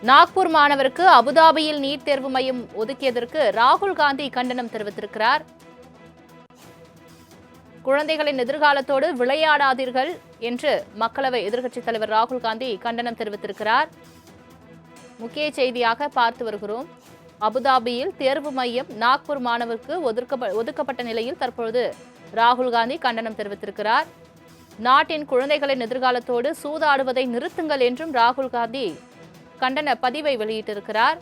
நாக்பூர் மாணவருக்கு அபுதாபியில் நீட் தேர்வு மையம் ஒதுக்கியதற்கு ராகுல் காந்தி கண்டனம் தெரிவித்திருக்கிறார். குழந்தைகளின் எதிர்காலத்தோடு விளையாடாதீர்கள் என்று மக்களவை எதிர்க்கட்சித் தலைவர் ராகுல் காந்தி கண்டனம் தெரிவித்திருக்கிறார். முக்கிய செய்தியாக பார்த்து வருகிறோம். அபுதாபியில் தேர்வு மையம் நாக்பூர் மாணவருக்கு ஒதுக்கப்பட்ட நிலையில் தற்பொழுது ராகுல் காந்தி கண்டனம் தெரிவித்திருக்கிறார். நாட்டின் குழந்தைகளின் எதிர்காலத்தோடு சூதாடுவதை நிறுத்துங்கள் என்றும் ராகுல் காந்தி கண்டன பதிவை வெளியிட்டிருக்கிறார்.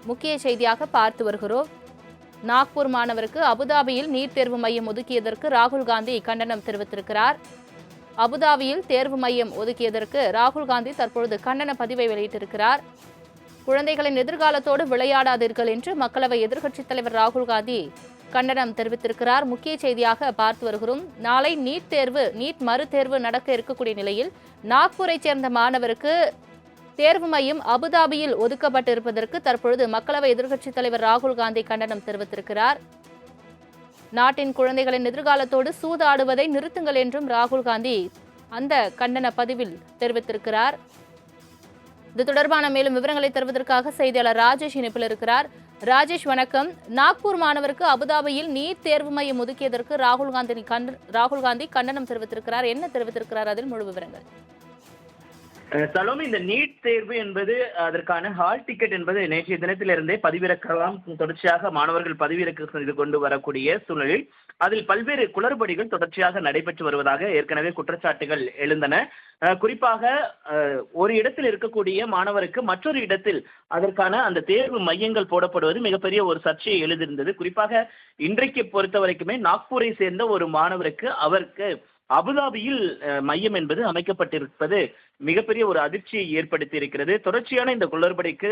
முக்கிய செய்தியாக பார்த்து வருகிறோம். நாக்பூர் மாணவருக்கு அபுதாபியில் நீட் தேர்வு மையம் ஒதுக்கியதற்கு ராகுல் காந்தி கண்டனம் தெரிவித்திருக்கிறார். அபுதாபியில் தேர்வு மையம் ஒதுக்கியதற்கு ராகுல் காந்தி தற்பொழுது கண்டன பதிவை வெளியிட்டிருக்கிறார். குழந்தைகளின் எதிர்காலத்தோடு விளையாடாதீர்கள் என்று மக்களவை எதிர்க்கட்சித் தலைவர் ராகுல் காந்தி கண்டனம் தெரிவித்திருக்கிறார். முக்கிய செய்தியாக பார்த்து வருகிறோம். நாளை நீட் மறுதேர்வு நடக்க இருக்கக்கூடிய நிலையில் நாக்பூரைச் சேர்ந்த மாணவருக்கு தேர்வு மையம் அபுதாபியில் ஒதுக்கப்பட்டிருப்பதற்கு தற்பொழுது மக்களவை எதிர்க்கட்சித் தலைவர் ராகுல் காந்தி கண்டனம் தெரிவித்திருக்கிறார். நாட்டின் குழந்தைகளின் எதிர்காலத்தோடு சூதாடுவதை நிறுத்துங்கள் என்றும் ராகுல் காந்தி அந்த கண்டன பதிவில் தெரிவித்திருக்கிறார். இது தொடர்பான மேலும் விவரங்களை தருவதற்காக செய்தியாளர் ராஜேஷ் இணைப்பில் இருக்கிறார். ராஜேஷ், வணக்கம். நாக்பூர் மாணவருக்கு அபுதாபியில் நீட் தேர்வு மையம் ஒதுக்கியதற்கு ராகுல் காந்தி கண்டனம் தெரிவித்திருக்கிறார். என்ன தெரிவித்திருக்கிறார்? அதில் முழு விவரங்கள். சலோமி, இந்த நீட் தேர்வு என்பது அதற்கான ஹால் டிக்கெட் என்பது நேற்றைய தினத்திலிருந்தே பதிவிறக்கலாம். தொடர்ச்சியாக மாணவர்கள் பதிவிறக்க செய்து கொண்டு வரக்கூடிய சூழலில் அதில் பல்வேறு குளறுபடிகள் தொடர்ச்சியாக நடைபெற்று வருவதாக ஏற்கனவே குற்றச்சாட்டுகள் எழுந்தன. குறிப்பாக ஒரு இடத்தில் இருக்கக்கூடிய மாணவருக்கு மற்றொரு இடத்தில் அதற்கான அந்த தேர்வு மையங்கள் போடப்படுவது மிகப்பெரிய ஒரு சர்ச்சையை எழுதியிருந்தது. குறிப்பாக இன்றைக்கு பொறுத்த வரைக்குமே நாக்பூரை சேர்ந்த ஒரு மாணவருக்கு அவருக்கு அபுதாபியில் மையம் என்பது அமைக்கப்பட்டிருப்பது மிகப்பெரிய ஒரு அதிர்ச்சியை ஏற்படுத்தி இருக்கிறது. தொடர்ச்சியான இந்த குளறுபடிக்கு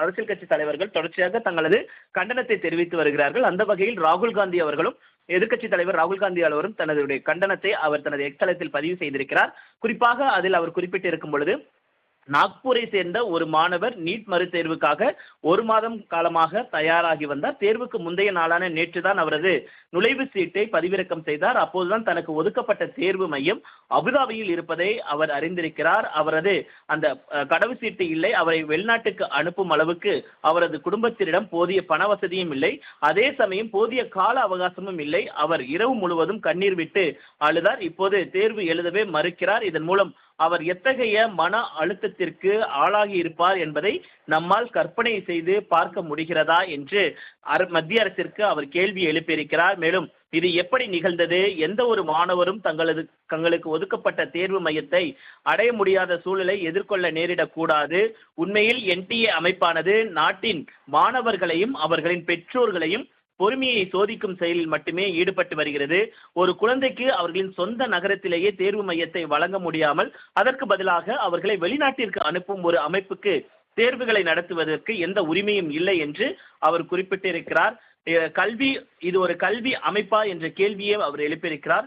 அரசியல் கட்சி தலைவர்கள் தொடர்ச்சியாக தங்களது கண்டனத்தை தெரிவித்து வருகிறார்கள். அந்த வகையில் ராகுல் காந்தி அவர்களும் எதிர்க்கட்சித் தலைவர் ராகுல் காந்தி அவரும் தனது கண்டனத்தை அவர் தனது எக்ஸ் தளத்தில் பதிவு செய்திருக்கிறார். குறிப்பாக அதில் அவர் குறிப்பிட்டிருக்கும் பொழுது, நாக்பூரை சேர்ந்த ஒரு மாணவர் நீட் மறுதேர்வுக்காக 1 மாதம் காலமாக தயாராகி வந்தார். தேர்வுக்கு முந்தைய நாளான நேற்றுதான் அவரது நுழைவு சீட்டை பதிவிறக்கம் செய்தார். அப்போதுதான் தனக்கு ஒதுக்கப்பட்ட தேர்வு மையம் அபுதாபியில் இருப்பதை அவர் அறிந்திருக்கிறார். அவரது அந்த கடவுச்சீட்டு இல்லை, அவரை வெளிநாட்டுக்கு அனுப்பும் அளவுக்கு அவரது குடும்பத்தினரிடம் போதிய பண வசதியும் இல்லை, அதே சமயம் போதிய கால அவகாசமும் இல்லை. அவர் இரவு முழுவதும் கண்ணீர் விட்டு அழுதார். இப்போது தேர்வு எழுதவே மறுக்கிறார். இதன் மூலம் அவர் எத்தகைய மன அழுத்தத்திற்கு ஆளாகி இருப்பார் என்பதை நம்மால் கற்பனை செய்து பார்க்க முடிகிறதா என்று மத்திய அரசிற்கு அவர் கேள்வி எழுப்பியிருக்கிறார். மேலும் இது எப்படி நிகழ்ந்தது, எந்த ஒரு மாணவரும் தங்களுக்கு ஒதுக்கப்பட்ட தேர்வு மையத்தை அடைய முடியாத சூழலை எதிர்கொள்ள நேரிடக்கூடாது. உண்மையில் என்டிஏ அமைப்பானது நாட்டின் மாணவர்களையும் அவர்களின் பெற்றோர்களையும் பொறுமையை சோதிக்கும் செயலில் மட்டுமே ஈடுபட்டு வருகிறது. ஒரு குழந்தைக்கு அவர்களின் சொந்த நகரத்திலேயே தேர்வு மையத்தை வழங்க முடியாமல் அதற்கு பதிலாக அவர்களை வெளிநாட்டிற்கு அனுப்பும் ஒரு அமைப்புக்கு தேர்வுகளை நடத்துவதற்கு எந்த உரிமையும் இல்லை என்று அவர் குறிப்பிட்டிருக்கிறார். இது ஒரு கல்வி அமைப்பா என்ற கேள்வியை அவர் எழுப்பியிருக்கிறார்.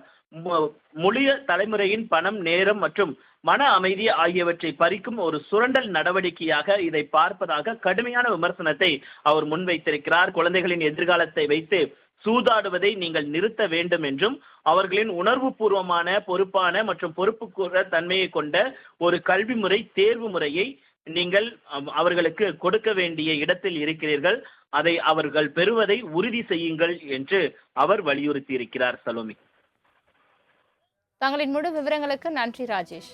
முழிய தலைமுறையின் பணம், நேரம் மற்றும் மன அமைதி ஆகியவற்றை பறிக்கும் ஒரு சுரண்டல் நடவடிக்கையாக இதை பார்ப்பதாக கடுமையான விமர்சனத்தை அவர் முன்வைத்திருக்கிறார். குழந்தைகளின் எதிர்காலத்தை வைத்து சூதாடுவதை நீங்கள் நிறுத்த வேண்டும் என்றும், அவர்களின் உணர்வு பூர்வமான, பொறுப்பான மற்றும் பொறுப்புக்கூற தன்மையை கொண்ட ஒரு கல்வி முறை, தேர்வு முறையை நீங்கள் அவர்களுக்கு கொடுக்க வேண்டிய இடத்தில் இருக்கிறீர்கள். அதை அவர்கள் பெறுவதை உறுதி செய்யுங்கள் என்று அவர் வலியுறுத்தி இருக்கிறார். சலோமி, தங்களின் முழு விவரங்களுக்கு நன்றி ராஜேஷ்.